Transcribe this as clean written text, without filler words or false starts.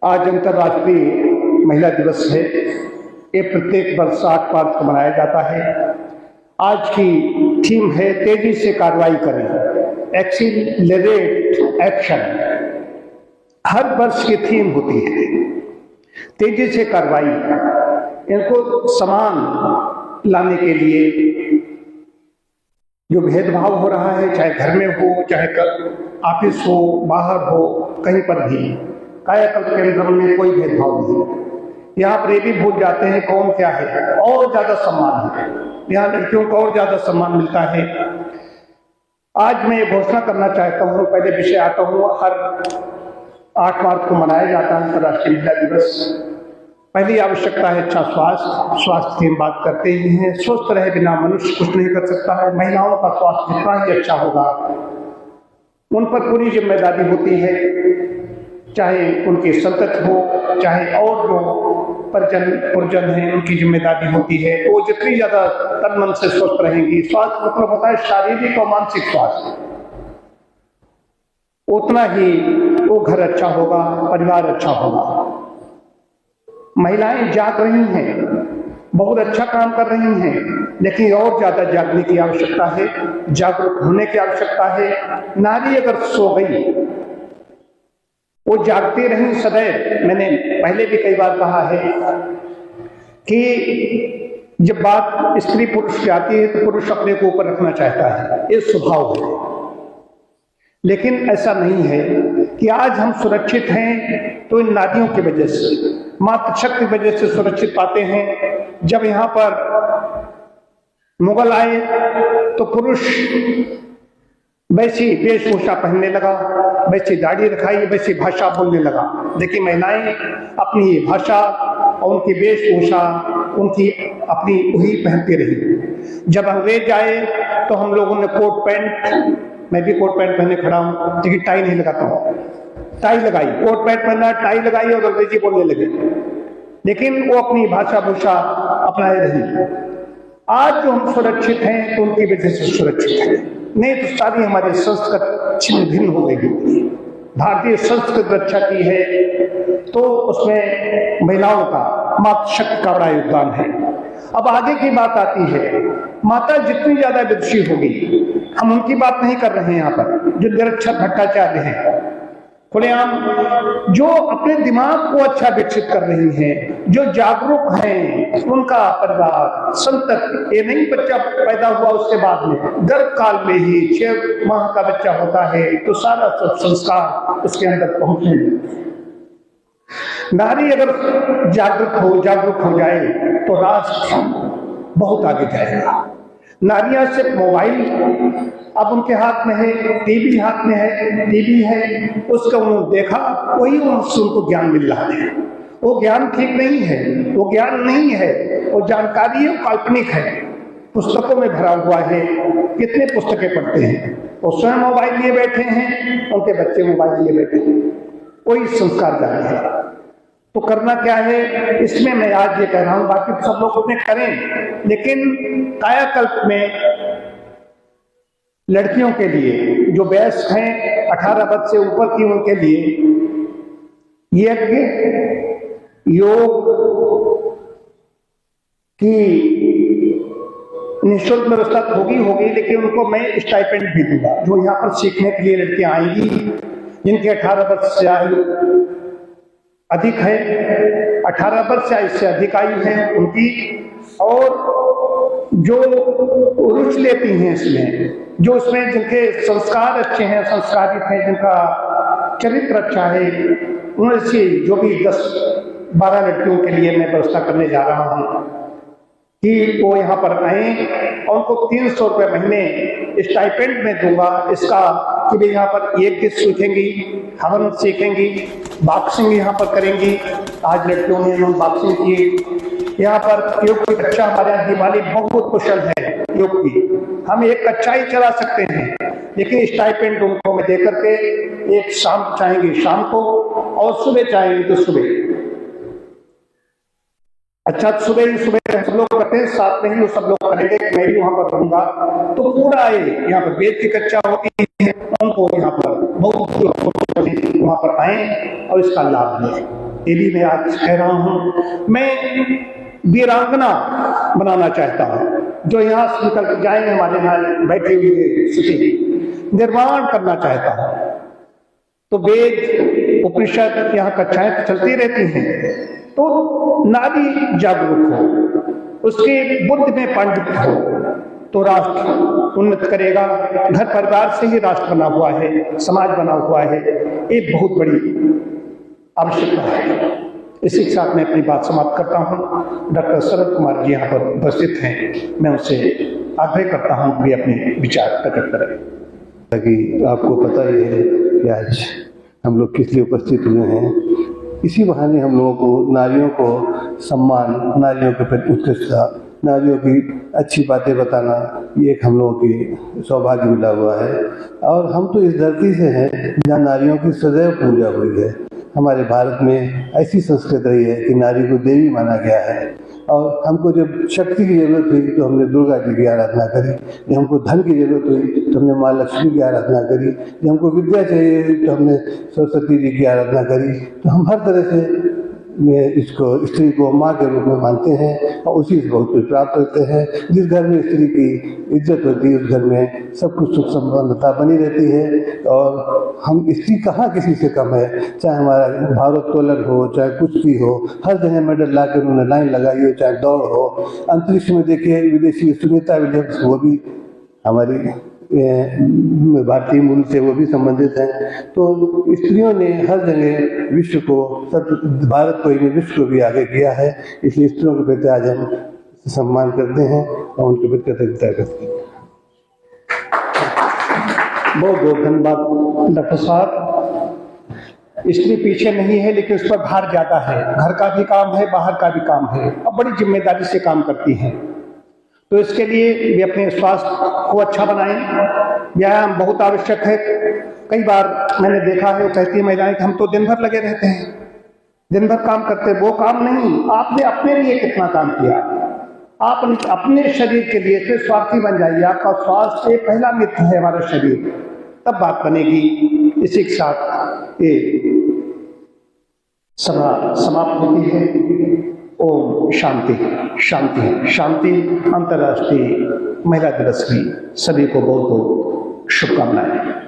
आज अंतर्राष्ट्रीय महिला दिवस है। ये प्रत्येक वर्ष 8 मार्च को मनाया जाता है। आज की थीम है तेजी से कार्रवाई करें, एक्सीलरेट एक्शन। हर वर्ष की थीम होती है तेजी से कार्रवाई। इनको समान लाने के लिए जो भेदभाव हो रहा है, चाहे घर में हो, चाहे ऑफिस हो, बाहर हो, कहीं पर भी कायाकल्प केंद्र में कोई भेदभाव नहीं। यहाँ पर ये भी भूल जाते हैं कौन क्या है, और ज्यादा सम्मान है। यहाँ लड़कियों को और ज्यादा सम्मान मिलता है। आज मैं ये घोषणा करना चाहता हूँ, पहले विषय आता हूँ। हर 8 मार्च को मनाया जाता है अंतर्राष्ट्रीय महिला दिवस। पहली आवश्यकता है अच्छा स्वास्थ्य। स्वास्थ्य की हम बात करते ही हैं। स्वस्थ रहे बिना मनुष्य कुछ नहीं कर सकता है। महिलाओं का स्वास्थ्य जितना ही अच्छा होगा, उन पर पूरी जिम्मेदारी होती है, चाहे उनकी संतति हो, चाहे और जो पुरजन है उनकी जिम्मेदारी होती है। तो वो जितनी ज्यादा तन मन से स्वस्थ रहेंगी, स्वास्थ्य मतलब होता है शारीरिक और मानसिक स्वास्थ्य, उतना ही वो घर अच्छा होगा, परिवार अच्छा होगा। महिलाएं जाग रही हैं, बहुत अच्छा काम कर रही हैं, लेकिन और ज्यादा जागने की आवश्यकता है, जागरूक होने की आवश्यकता है। नारी अगर सो गई, वो जागती रही सदैव। मैंने पहले भी कई बार कहा है कि जब बात स्त्री पुरुष की आती है तो पुरुष अपने को ऊपर रखना चाहता है, ये स्वभाव है। लेकिन ऐसा नहीं है कि आज हम सुरक्षित हैं तो इन नारियों की वजह से, मातृशक्ति की वजह से सुरक्षित पाते हैं। जब यहाँ पर मुगल आए तो पुरुष वैसी वेशभूषा पहनने लगा, वैसी दाढ़ी रखाई, वैसी भाषा बोलने लगा। लेकिन महिलाएं अपनी भाषा और उनकी वेशभूषा, उनकी अपनी वही पहनती रही। जब अंग्रेज आए तो हम लोगों ने कोट पैंट, मैं भी कोट पैंट पहने खड़ा हूं, लेकिन टाई नहीं लगाता हूं। टाई लगाई, कोट पैंट पहना, टाई लगाई और अंग्रेजी बोलने लगे। लेकिन वो अपनी भाषा भूषा अपनाए रही। आज जो हम सुरक्षित हैं तो उनकी वजह से सुरक्षित हैं, नहीं तो सारी हमारी संस्कृति छिन्न भिन्न हो गई होती है। भारतीय संस्कृति रक्षा की है तो उसमें महिलाओं का, मातृशक्ति का बड़ा योगदान है। अब आगे की बात आती है, माता जितनी ज्यादा विदुषी होगी, हम उनकी बात नहीं कर रहे हैं यहाँ पर, जो निरक्षर भट्टाचार्य हैं, खुलेआम जो अपने दिमाग को अच्छा विकसित कर रही हैं, जो जागरूक हैं, उनका परिवार संतति, ये नहीं बच्चा पैदा हुआ उसके बाद में, गर्भ काल में ही 6 माह का बच्चा होता है तो सारा सब संस्कार उसके अंदर पहुंचने लगते हैं। नारी अगर जागरूक हो जाए तो राष्ट्र बहुत आगे जाएगा। नारियां सिर्फ मोबाइल अब उनके हाथ में है, टीवी हाथ में है, टीवी है, उसका उन्होंने देखा, वही उनको ज्ञान मिल रहा है। वो ज्ञान ठीक नहीं है, वो ज्ञान नहीं है, वो जानकारी है, काल्पनिक है, पुस्तकों में भरा हुआ है। कितने पुस्तकें पढ़ते हैं, वो स्वयं मोबाइल लिए बैठे हैं, उनके बच्चे मोबाइल लिए बैठे हैं, वही संस्कार जारी है। तो करना क्या है, इसमें मैं आज ये कह रहा हूं, बाकी सब लोग अपने करें, लेकिन कायाकल्प में लड़कियों के लिए जो वयस्क हैं 18 वर्ष से ऊपर की, उनके लिए यज्ञ, योग की निःशुल्क व्यवस्था होगी, लेकिन उनको मैं स्टाइपेंड भी दूंगा। जो यहाँ पर सीखने के लिए लड़कियां आएंगी, जिनके 18 वर्ष से आयु अधिक है, 18 वर्ष से इससे अधिक आयु है उनकी, और जो रुचि लेती हैं इसमें, जो उसमें जिनके संस्कार अच्छे हैं, संस्कारित हैं, जिनका चरित्र अच्छा है, उनसे जो भी 10-12 लड़कियों के लिए मैं व्यवस्था करने जा रहा हूँ कि वो यहाँ पर आए और उनको 300 रुपये महीने स्टाइपेंड में दूंगा। इसका कि वे यहाँ पर यज्ञ सीखेंगी, हवन सीखेंगी, बॉक्सिंग यहाँ पर करेंगी। आज लड़कियों ने बॉक्सिंग की। यहाँ पर योग की कक्षा हमारे यहाँ दिवाली बहुत कुशल है योग की। हम एक कक्षा ही चला सकते हैं, लेकिन स्टाइपेंड उनको मैं दे करके, एक शाम चाहेंगे शाम को और सुबह चाहेंगे तो सुबह। अच्छा, सुबह सब लोग करते हैं, साथ में ही वो सब लोग करेंगे, मैं भी वहां पर रहूंगा। तो पूरा यहाँ पर वेद की कक्षा होती है, उनको यहाँ पर बहुत वहां पर आए और इसका लाभ लें। ये भी मैं आज कह रहा हूं, मैं वीरांगना बनाना चाहता हूं, जो यहाँ से निकल कर जाएंगे हमारे यहाँ बैठे हुए स्थिति निर्माण करना चाहता हूं। तो वेद उपनिषद यहाँ कक्षाएं तो चलती रहती हैं, तो नारी जागरूक हो, उसके बुद्धि में पांडित्य हो, तो राष्ट्र उन्नत करेगा। घर परिवार से ही राष्ट्र बना हुआ है, समाज बना हुआ है, एक बहुत बड़ी आवश्यकता है। इसी के साथ मैं अपनी बात समाप्त करता हूं। डॉक्टर शरद कुमार जी यहाँ पर उपस्थित हैं, मैं उनसे आग्रह करता हूं कि वे अपने विचार प्रकट करें। ताकि आपको पता ही है कि आज हम लोग किस लिए उपस्थित हुए हैं। इसी बहाने हम लोगों को नारियों को सम्मान, नारियों के प्रति उत्कृष्टता, नारियों की अच्छी बातें बताना, ये एक हम लोगों की सौभाग्य मिला हुआ है। और हम तो इस धरती से हैं जहाँ नारियों की सदैव पूजा हुई है। हमारे भारत में ऐसी संस्कृति रही है कि नारी को देवी माना गया है। और हमको जब शक्ति की जरूरत हुई तो हमने दुर्गा जी की आराधना करी, जब हमको धन की जरूरत हुई तो हमने माँ लक्ष्मी की आराधना करी, जब हमको विद्या चाहिए तो हमने सरस्वती जी की आराधना करी। तो हम हर तरह से इसको स्त्री को माँ के रूप में मानते हैं और उसी से बहुत कुछ प्राप्त करते हैं। जिस घर में स्त्री की इज्जत होती है उस घर में सब कुछ सुख संपन्नता बनी रहती है। और हम स्त्री कहाँ किसी से कम है, चाहे हमारा भारोत्तोलन हो, चाहे कुछ भी हो, हर जगह मेडल ला कर उन्होंने लाइन लगाई हो, चाहे दौड़ हो। अंतरिक्ष में देखिए विदेशी सुनीता विलियम्स, वो भी हमारी भारतीय मूल से वो भी संबंधित हैं। तो स्त्रियों ने हर जगह विश्व को, भारत को ही विश्व को भी आगे किया है। इसलिए स्त्रियों के प्रति आज हम सम्मान करते हैं और उनके प्रति कृतज्ञता करते हैं। बहुत बहुत धन्यवाद डॉक्टर साहब। स्त्री पीछे नहीं है, लेकिन उस पर भार ज्यादा है। घर का भी काम है, बाहर का भी काम है, और बड़ी जिम्मेदारी से काम करती हैं। तो इसके लिए वे अपने स्वास्थ्य को अच्छा बनाएं। व्यायाम बहुत आवश्यक है। कई बार मैंने देखा है, वो कहती है महिलाएं कि हम तो दिन भर लगे रहते हैं, दिन भर काम करते हैं। वो काम नहीं, आपने अपने लिए कितना काम किया। आप अपने शरीर के लिए से स्वार्थी बन जाइए। आपका स्वास्थ्य एक पहला मित्र है, हमारा शरीर, तब बात बनेगी। इसी के साथ ये सभा समाप्त होती है। ओम शांति शांति शांति। अंतर्राष्ट्रीय महिला दिवस की सभी को बहुत बहुत शुभकामनाएं।